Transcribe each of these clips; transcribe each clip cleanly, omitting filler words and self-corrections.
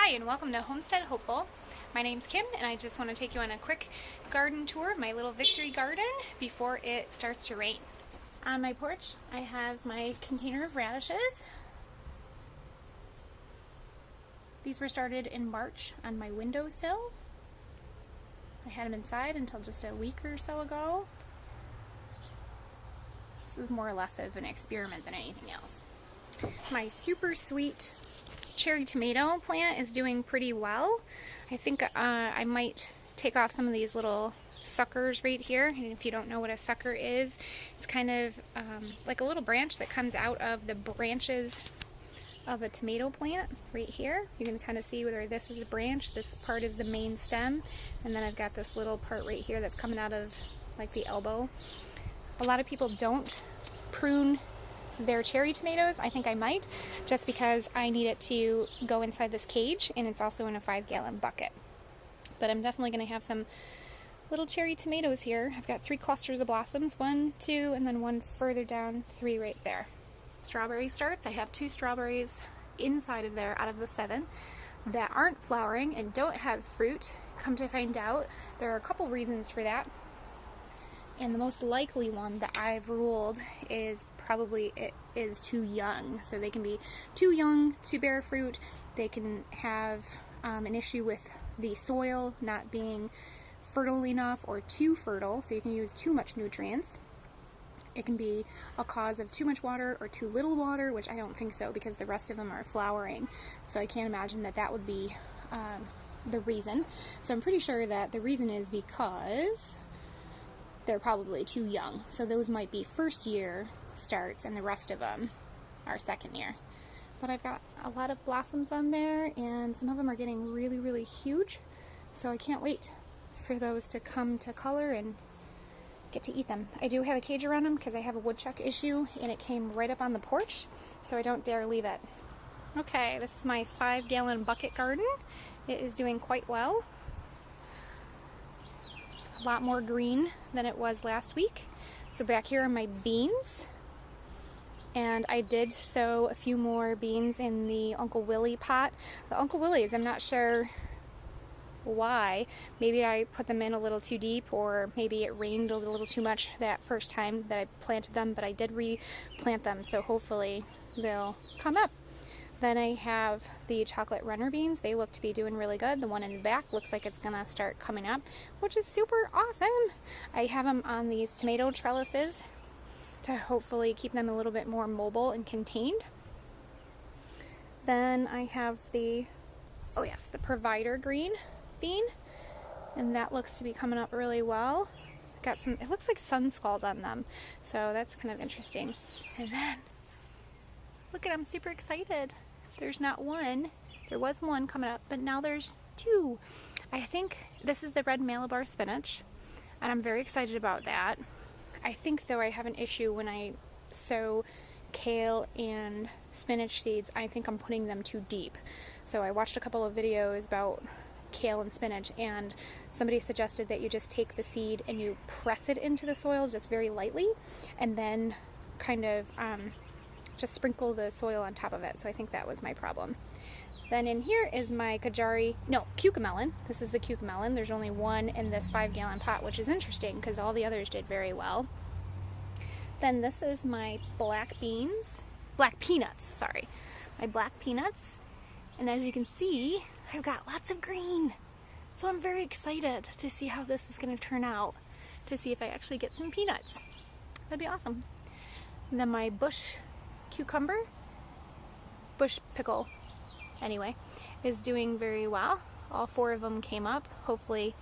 Hi and welcome to Homestead Hopeful. My name's Kim and I just want to take you on a quick garden tour of my little victory garden before it starts to rain. On my porch I have my container of radishes. These were started in March on my windowsill. I had them inside until just a week or so ago. This is more or less of an experiment than anything else. My super sweet cherry tomato plant is doing pretty well. I think I might take off some of these little suckers right here. And if you don't know what a sucker is, it's kind of like a little branch that comes out of the branches of a tomato plant right here. You can kind of see whether this is a branch, this part is the main stem, and then I've got this little part right here that's coming out of like the elbow. A lot of people don't prune their cherry tomatoes. I think I might, just because I need it to go inside this cage, and it's also in a 5-gallon bucket. But I'm definitely going to have some little cherry tomatoes here. I've got 3 clusters of blossoms, 1, 2, and then 1 further down, 3 right there. Strawberry starts. I have 2 strawberries inside of there out of the 7 that aren't flowering and don't have fruit. Come to find out, there are a couple reasons for that. And the most likely one that I've ruled is probably it is too young. So they can be too young to bear fruit. They can have an issue with the soil not being fertile enough or too fertile, so you can use too much nutrients. It can be a cause of too much water or too little water, which I don't think so, because the rest of them are flowering. So I can't imagine that that would be the reason. So I'm pretty sure that the reason is because they're probably too young. So those might be first year starts and the rest of them are second year. But I've got a lot of blossoms on there, and some of them are getting really, really huge. So I can't wait for those to come to color and get to eat them. I do have a cage around them because I have a woodchuck issue, and it came right up on the porch, so I don't dare leave it. Okay, this is my 5-gallon bucket garden. It is doing quite well. A lot more green than it was last week. So back here are my beans, and I did sow a few more beans in the Uncle Willie pot. The Uncle Willies, I'm not sure why. Maybe I put them in a little too deep, or maybe it rained a little too much that first time that I planted them, but I did replant them, so hopefully they'll come up. Then I have the chocolate runner beans. They look to be doing really good. The one in the back looks like it's gonna start coming up, which is super awesome. I have them on these tomato trellises to hopefully keep them a little bit more mobile and contained. Then I have the, oh yes, the provider green bean, and that looks to be coming up really well. Got some, it looks like sun scald on them, so that's kind of interesting. And then look at, I'm super excited. There's not one. There was one coming up, but now there's 2. I think this is the red Malabar spinach, and I'm very excited about that. I think though I have an issue when I sow kale and spinach seeds. I think I'm putting them too deep. So I watched a couple of videos about kale and spinach, and somebody suggested that you just take the seed and you press it into the soil just very lightly, and then kind of just sprinkle the soil on top of it. So I think that was my problem. Then in here is my cucamelon. This is the cucamelon. There's only one in this 5-gallon pot, which is interesting because all the others did very well. Then this is my black peanuts, sorry. My black peanuts. And as you can see, I've got lots of green. So I'm very excited to see how this is going to turn out, to see if I actually get some peanuts. That'd be awesome. And then my bush pickle, anyway, is doing very well. All 4 of them came up. Hopefully,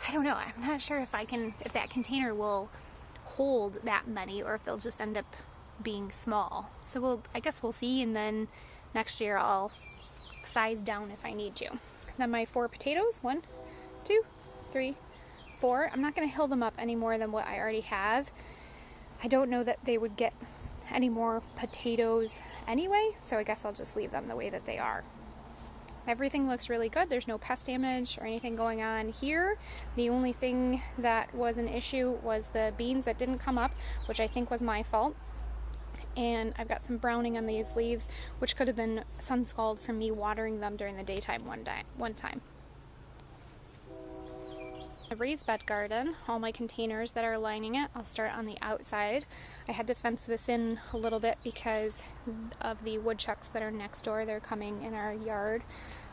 I don't know, I'm not sure if that container will hold that many, or if they'll just end up being small. So I guess we'll see, and then next year I'll size down if I need to. Then my 4 potatoes, 1, 2, 3, 4. I'm not going to hill them up any more than what I already have. I don't know that they would get any more potatoes anyway, so I guess I'll just leave them the way that they are. Everything looks really good. There's no pest damage or anything going on here. The only thing that was an issue was the beans that didn't come up, which I think was my fault. And I've got some browning on these leaves, which could have been sun scald from me watering them during the daytime one time. The raised bed garden, all my containers that are lining it, I'll start on the outside. I had to fence this in a little bit because of the woodchucks that are next door. They're coming in our yard,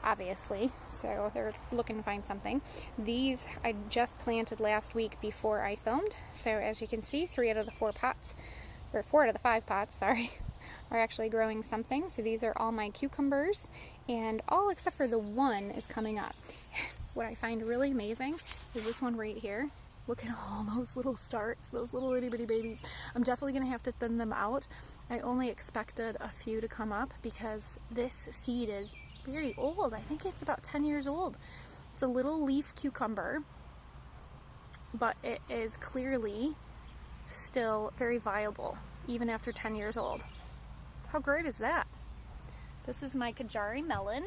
obviously, so they're looking to find something. These I just planted last week before I filmed, so as you can see, 3 out of the 4 pots, or 4 out of the 5 pots, sorry, are actually growing something. So these are all my cucumbers, and all except for the one is coming up. What I find really amazing is this one right here. Look at all those little starts, those little itty bitty babies. I'm definitely gonna have to thin them out. I only expected a few to come up because this seed is very old. I think it's about 10 years old. It's a little leaf cucumber, but it is clearly still very viable, even after 10 years old. How great is that? This is my Kajari melon.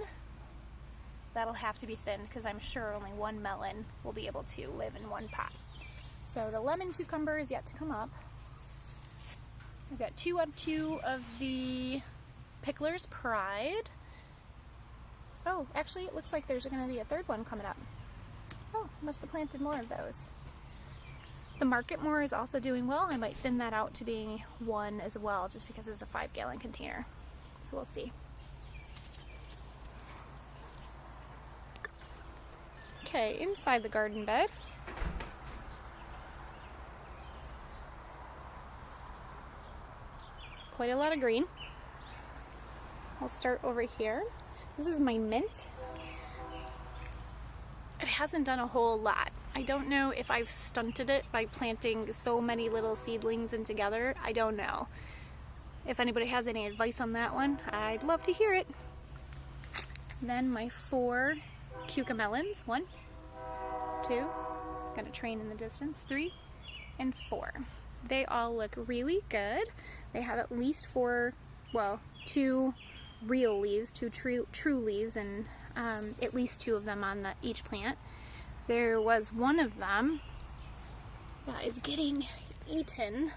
That'll have to be thinned because I'm sure only one melon will be able to live in one pot. So the lemon cucumber is yet to come up. I've got 2 out of 2 of the Pickler's Pride. Oh, actually it looks like there's going to be a 3rd one coming up. Oh, must have planted more of those. The Marketmore is also doing well. I might thin that out to being 1 as well, just because it's a 5-gallon container. So we'll see. Okay, inside the garden bed. Quite a lot of green. I'll start over here. This is my mint. It hasn't done a whole lot. I don't know if I've stunted it by planting so many little seedlings in together. I don't know. If anybody has any advice on that one, I'd love to hear it. Then my 4 cucamelons. 1, 2, got a train in the distance, 3, and 4. They all look really good. They have at least 4, well, 2 real leaves, 2 true leaves, and at least 2 of them on each plant. There was one of them that is getting eaten.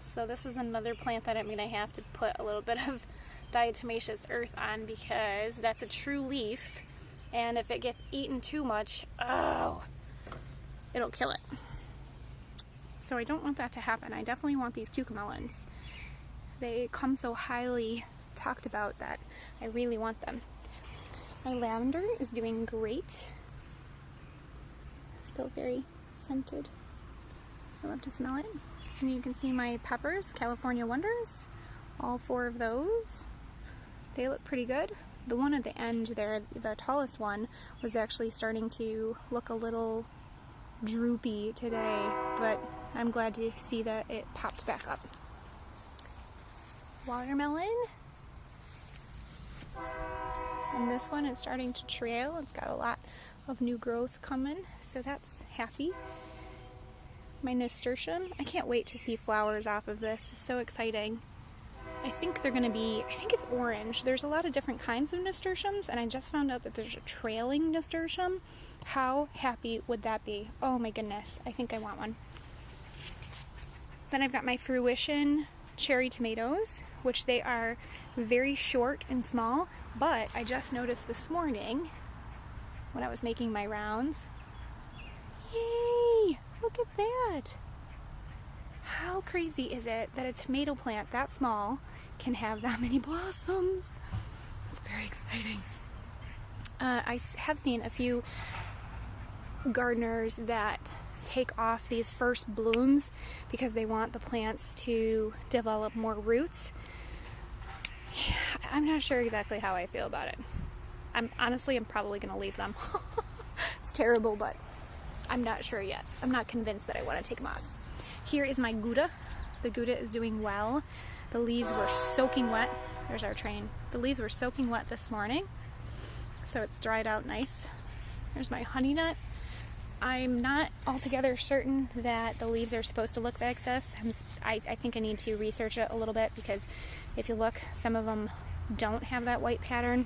So this is another plant that I'm going to have to put a little bit of diatomaceous earth on because that's a true leaf, and if it gets eaten too much, oh, it'll kill it. So I don't want that to happen. I definitely want these cucamelons. They come so highly talked about that I really want them. My lavender is doing great. Still very scented. I love to smell it. And you can see my peppers, California Wonders. All 4 of those. They look pretty good. The one at the end there, the tallest one, was actually starting to look a little droopy today, but I'm glad to see that it popped back up. Watermelon. And this one is starting to trail. It's got a lot of new growth coming, so that's happy. My nasturtium, I can't wait to see flowers off of this. It's so exciting. I think they're gonna be, I think it's orange. There's a lot of different kinds of nasturtiums, and I just found out that there's a trailing nasturtium. How happy would that be? Oh my goodness, I think I want one. Then I've got my fruition cherry tomatoes, which they are very short and small, but I just noticed this morning when I was making my rounds, yay, look at that. How crazy is it that a tomato plant that small can have that many blossoms? It's very exciting. I have seen a few gardeners that take off these first blooms because they want the plants to develop more roots. I'm not sure exactly how I feel about it. I'm probably going to leave them. It's terrible, but I'm not sure yet. I'm not convinced that I want to take them off. Here is my Gouda. The Gouda is doing well. The leaves were soaking wet. There's our train. The leaves were soaking wet this morning, so it's dried out nice. There's my honey nut. I'm not altogether certain that the leaves are supposed to look like this. I think I need to research it a little bit, because if you look, some of them don't have that white pattern,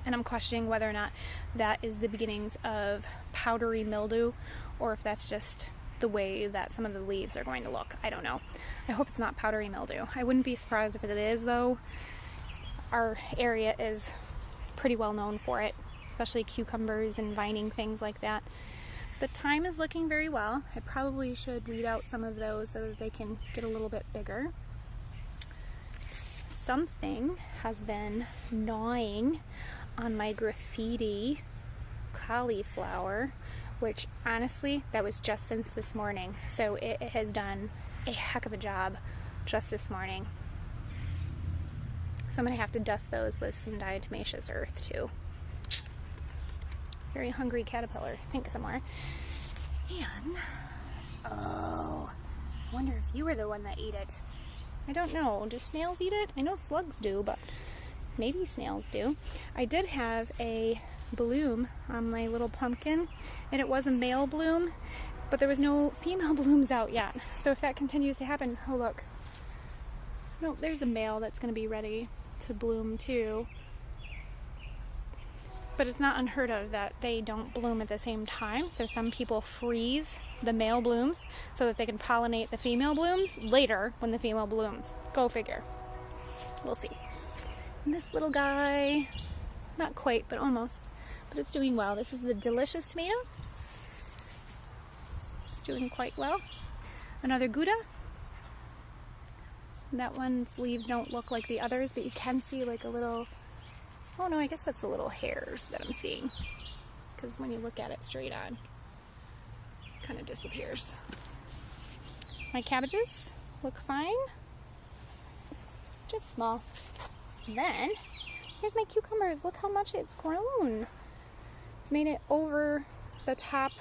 and I'm questioning whether or not that is the beginnings of powdery mildew, or if that's just the way that some of the leaves are going to look. I don't know. I hope it's not powdery mildew. I wouldn't be surprised if it is, though. Our area is pretty well known for it, especially cucumbers and vining, things like that. The thyme is looking very well. I probably should weed out some of those so that they can get a little bit bigger. Something has been gnawing on my graffiti cauliflower, which honestly, that was just since this morning. So it has done a heck of a job just this morning. So I'm going to have to dust those with some diatomaceous earth too. Very hungry caterpillar, I think, somewhere. And, oh, I wonder if you were the one that ate it. I don't know. Do snails eat it? I know slugs do, but maybe snails do. I did have a bloom on my little pumpkin, and it was a male bloom, but there was no female blooms out yet. So if that continues to happen, oh look. No, there's a male that's going to be ready to bloom too. But it's not unheard of that they don't bloom at the same time. So some people freeze the male blooms so that they can pollinate the female blooms later when the female blooms. Go figure. We'll see. And this little guy, not quite, but almost. But it's doing well. This is the delicious tomato. It's doing quite well. Another Gouda. That one's leaves don't look like the others, but you can see like a little... Oh no, I guess that's the little hairs that I'm seeing. Because when you look at it straight on, it kind of disappears. My cabbages look fine. Just small. Then, here's my cucumbers. Look how much it's grown. It's made it over the top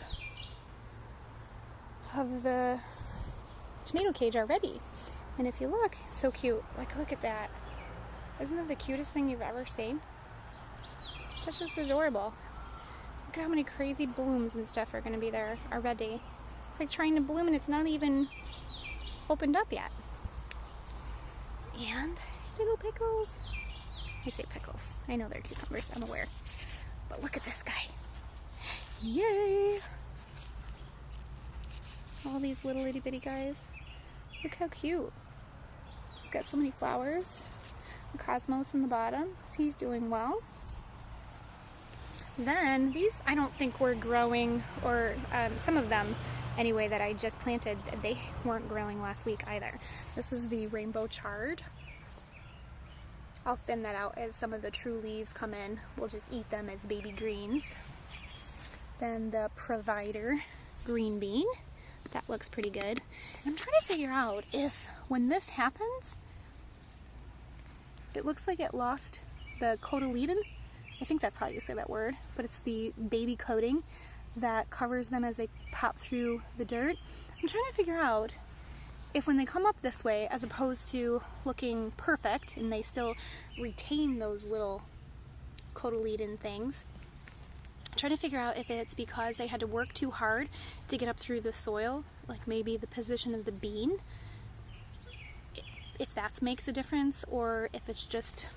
of the tomato cage already. And if you look, it's so cute. Like, look at that. Isn't that the cutest thing you've ever seen? That's just adorable. Look at how many crazy blooms and stuff are going to be there already. It's like trying to bloom and it's not even opened up yet. And little pickles. I say pickles. I know they're cucumbers, I'm aware. But look at this guy. Yay! All these little itty bitty guys. Look how cute. He's got so many flowers. The cosmos in the bottom. He's doing well. Then these I don't think were growing, or some of them anyway that I just planted, they weren't growing last week either. This is the rainbow chard. I'll thin that out as some of the true leaves come in. We'll just eat them as baby greens. Then the provider green bean. That looks pretty good. I'm trying to figure out if when this happens, it looks like it lost the cotyledon. I think that's how you say that word, but it's the baby coating that covers them as they pop through the dirt. I'm trying to figure out if when they come up this way, as opposed to looking perfect and they still retain those little cotyledon things, I'm trying to figure out if it's because they had to work too hard to get up through the soil, like maybe the position of the bean, if that makes a difference, or if it's just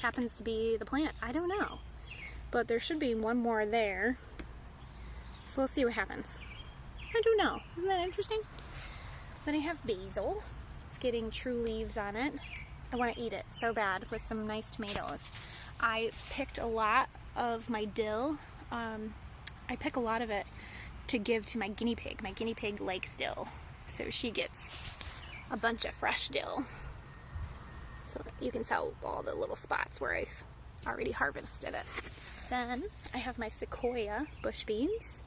happens to be the plant. I don't know. But there should be one more there. So we'll see what happens. I don't know. Isn't that interesting? Then I have basil. It's getting true leaves on it. I want to eat it so bad with some nice tomatoes. I picked a lot of my dill. I pick a lot of it to give to my guinea pig. My guinea pig likes dill. So she gets a bunch of fresh dill. So you can tell all the little spots where I've already harvested it. Then I have my sequoia bush beans.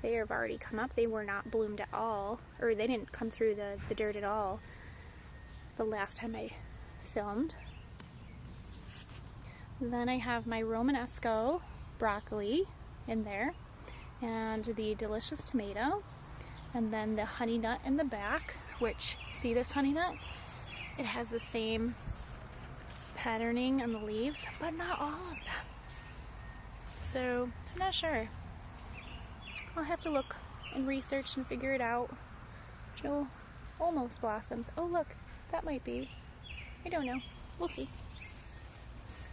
They have already come up. They were not bloomed at all, or they didn't come through the dirt at all the last time I filmed. Then I have my Romanesco broccoli in there, and the delicious tomato, and then the honey nut in the back, which, see this honey nut? It has the same patterning on the leaves, but not all of them. So, I'm not sure. I'll have to look and research and figure it out. There's no almost blossoms. Oh look, that might be. I don't know. We'll see.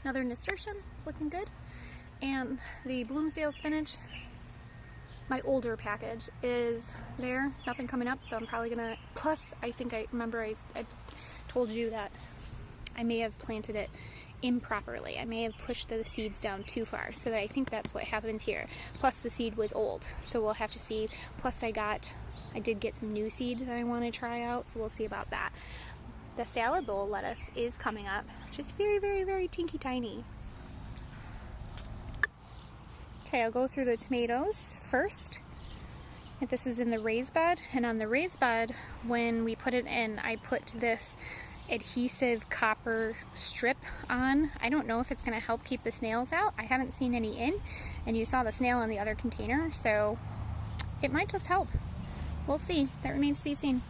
Another nasturtium is looking good. And the Bloomsdale spinach, my older package is there, nothing coming up, so I'm probably gonna, plus I think I remember I told you that I may have planted it improperly. I may have pushed the seeds down too far, so that I think that's what happened here. Plus the seed was old, so we'll have to see. Plus I did get some new seed that I want to try out, so we'll see about that. The salad bowl lettuce is coming up, just very, very, very tinky tiny. Okay, I'll go through the tomatoes first. This is in the raised bed, and on the raised bed, when we put it in, I put this adhesive copper strip on. I don't know if it's going to help keep the snails out. I haven't seen any in, and you saw the snail in the other container, so it might just help. We'll see. That remains to be seen.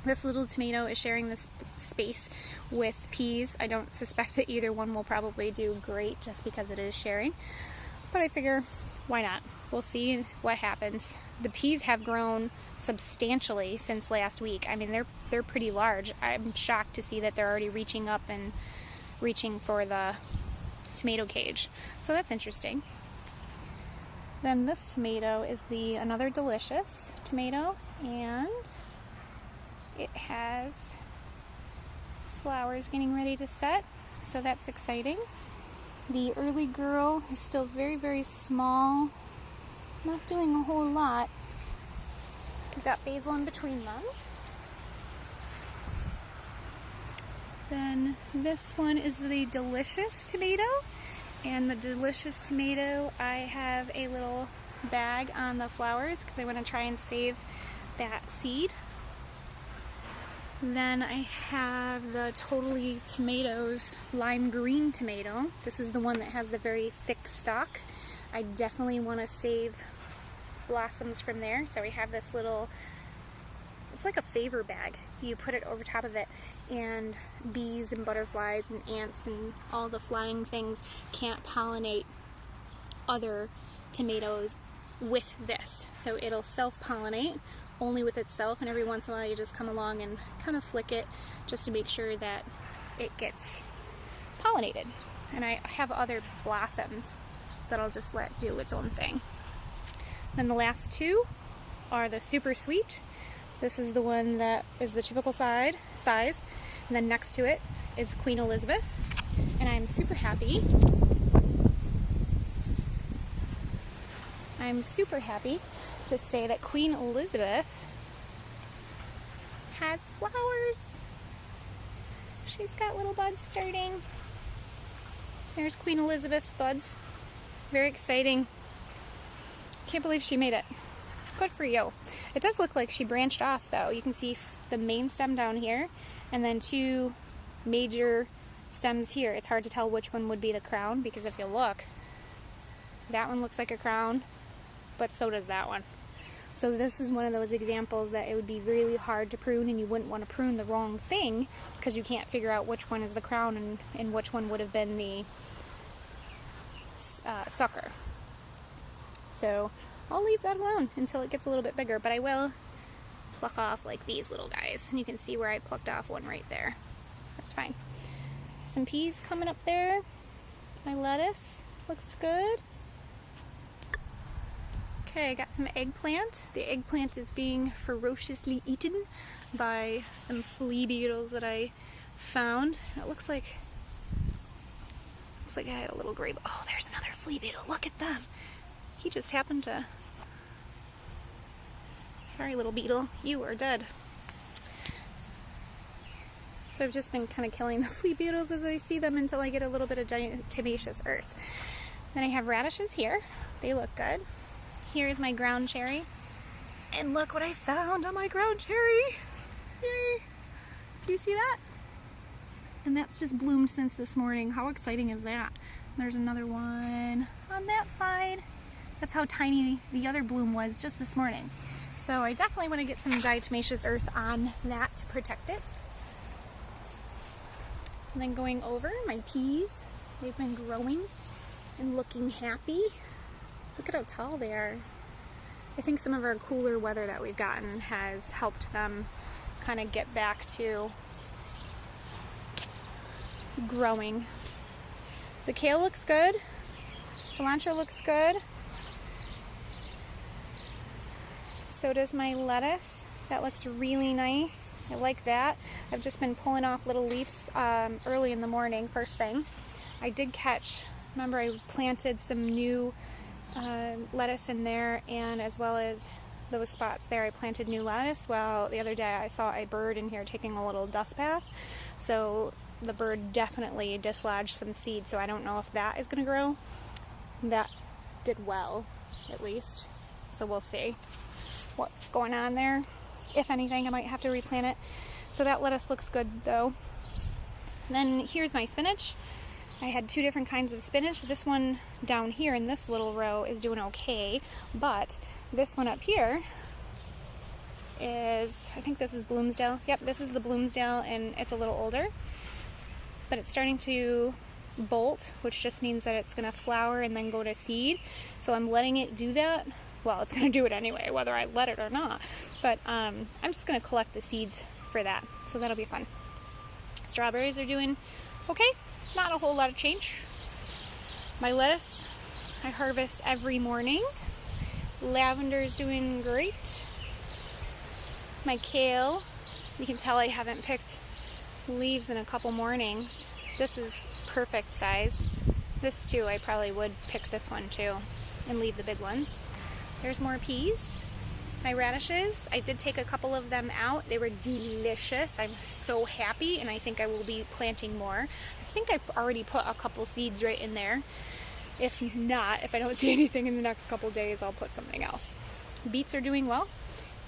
This little tomato is sharing this space with peas. I don't suspect that either one will probably do great just because it is sharing, but I figure why not? We'll see what happens. The peas have grown substantially since last week. I mean, they're pretty large. I'm shocked to see that they're already reaching up and reaching for the tomato cage. So that's interesting. Then this tomato is another delicious tomato, and it has flowers getting ready to set, so that's exciting. The early girl is still very, very small, not doing a whole lot. We've got basil in between them. Then this one is the delicious tomato, and the delicious tomato, I have a little bag on the flowers because I want to try and save that seed. Then I have the Totally Tomatoes lime green tomato. This is the one that has the very thick stalk. I definitely want to save blossoms from there, so we have this little, it's like a favor bag. You put it over top of it, and bees and butterflies and ants and all the flying things can't pollinate other tomatoes with this. So it'll self-pollinate only with itself, and every once in a while you just come along and kind of flick it just to make sure that it gets pollinated. And I have other blossoms that I'll just let do its own thing. Then the last two are the super sweet. This is the one that is the typical size, and then next to it is Queen Elizabeth. And I'm super happy. To say that Queen Elizabeth has flowers. She's got little buds starting. There's Queen Elizabeth's buds. Very exciting. Can't believe she made it. Good for you. It does look like she branched off though. You can see the main stem down here and then two major stems here. It's hard to tell which one would be the crown because if you look, that one looks like a crown, but so does that one. So this is one of those examples that it would be really hard to prune, and you wouldn't want to prune the wrong thing because you can't figure out which one is the crown and which one would have been the sucker. So I'll leave that alone until it gets a little bit bigger, but I will pluck off like these little guys, and you can see where I plucked off one right there. That's fine. Some peas coming up there. My lettuce looks good. Okay, I got some eggplant. The eggplant is being ferociously eaten by some flea beetles that I found. It looks like I had a little gray. Oh, there's another flea beetle. Look at them. He just happened to. Sorry, little beetle. You are dead. So I've just been kind of killing the flea beetles as I see them until I get a little bit of tenacious earth. Then I have radishes here. They look good. Here's my ground cherry. And look what I found on my ground cherry. Yay. Do you see that? And that's just bloomed since this morning. How exciting is that? There's another one on that side. That's how tiny the other bloom was just this morning. So I definitely want to get some diatomaceous earth on that to protect it. And then going over my peas, they've been growing and looking happy. Look at how tall they are. I think some of our cooler weather that we've gotten has helped them kind of get back to growing. The kale looks good. Cilantro looks good. So does my lettuce. That looks really nice. I like that. I've just been pulling off little leaves early in the morning, first thing. I did catch, remember I planted some new lettuce in there, and as well as those spots there I planted new lettuce. Well, the other day I saw a bird in here taking a little dust bath, so the bird definitely dislodged some seeds, so I don't know if that is going to grow. That did well, at least, so we'll see what's going on there. If anything, I might have to replant it. So that lettuce looks good though. Then here's my spinach. I had two different kinds of spinach. This one down here in this little row is doing okay, but this one up here is, I think this is Bloomsdale. Yep, this is the Bloomsdale, and it's a little older, but it's starting to bolt, which just means that it's going to flower and then go to seed. So I'm letting it do that. Well, it's going to do it anyway, whether I let it or not. But I'm just going to collect the seeds for that. So that'll be fun. Strawberries are doing okay. Not a whole lot of change. My lettuce, I harvest every morning. Lavender is doing great. My kale, you can tell I haven't picked leaves in a couple mornings. This is perfect size. This too, I probably would pick this one too and leave the big ones. There's more peas. My radishes, I did take a couple of them out. They were delicious. I'm so happy, and I think I will be planting more. I think I've already put a couple seeds right in there. If not, if I don't see anything in the next couple days, I'll put something else. Beets are doing well.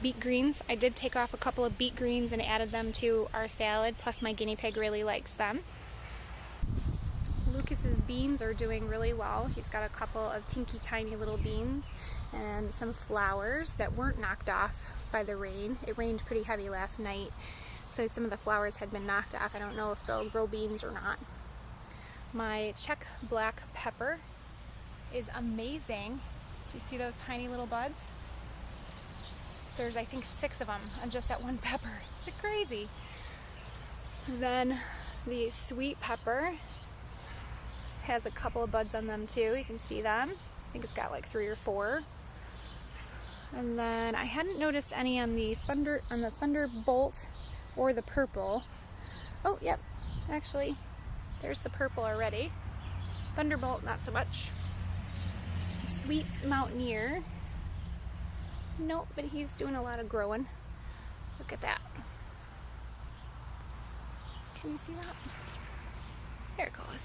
Beet greens, I did take off a couple of beet greens and added them to our salad, plus my guinea pig really likes them. Lucas's beans are doing really well. He's got a couple of tinky tiny little beans and some flowers that weren't knocked off by the rain. It rained pretty heavy last night, so some of the flowers had been knocked off. I don't know if they'll grow beans or not. My Czech black pepper is amazing. Do you see those tiny little buds? There's, I think, 6 of them on just that one pepper. It's crazy. Then the sweet pepper has a couple of buds on them too. You can see them. I think it's got like 3 or 4. And then I hadn't noticed any on the Thunderbolt or the purple. Oh, yep. Actually, there's the purple already. Thunderbolt, not so much. Sweet Mountaineer. Nope, but he's doing a lot of growing. Look at that. Can you see that? There it goes.